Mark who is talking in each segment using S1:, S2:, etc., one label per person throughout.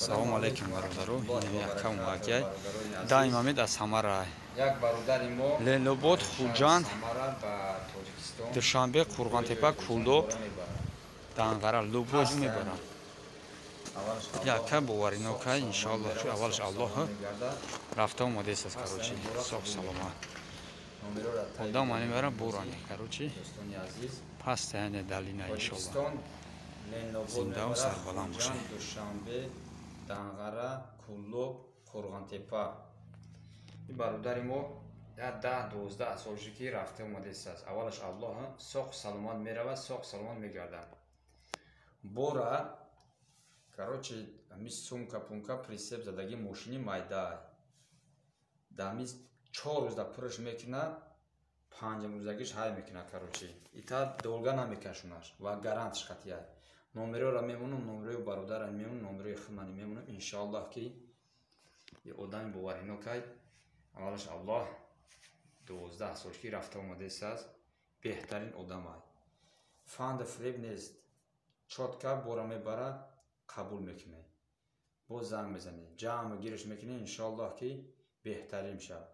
S1: Салом алейкум бародару. Якам вакяй. Даимамид аз Самара.
S2: Як бародари мо
S1: Ленобод Хуҷанд
S2: Самара ба Тоҷикистон
S1: Душанбе Қурғонтепа Кулдоб Данғара Лубоҷ мебарам. Яка боваринокай иншаллоҳ шу аввалш Аллоҳ рафта омадест аз карочи соҳ саломат. Ода мани бара бурани карочи пас таяне далина иншаллоҳ. Зинда ва сарбаланд бошед.
S2: Душанбе Данғара Кулдоб Қурғонтепа. бародари мо 10-12 солши ки рафта омадест аст. аввалаш Аллоҳ соҳ саломат меравад, соҳ саломат мегардад. Бора короче ҳамин сумка-пумка присеп задаги мошини майда. Дами 4 рӯзда пурш мекуна, 5 рӯзагиш ҳай мекуна короче. Ита долга намекашунаш ва гарантш қатия. Номероро мемонам, номерои бародарам мемонам, номерои худмани мемонам иншаллоҳ ки ё одами боваринокай. аввалаш Аллоҳ 12 сол ки рафта омадест аст. беҳтарин одам ай. Фанда фреб нест. чотка бора мебара қабул мекунӣ. Бо занг мезанӣ. Ҷамъ гириш мекунӣ иншаллоҳ ки беҳтарин мешавад.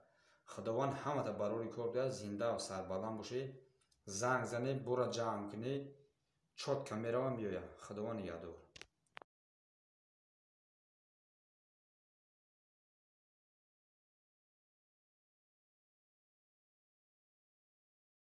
S2: Худованд ҳамата барори кор диҳад, зинда ва сарбаланд бошӣ. Занг занӣ, бора ҷамъ кунӣ. чотка мерава меояд. Худованд нигаҳдор.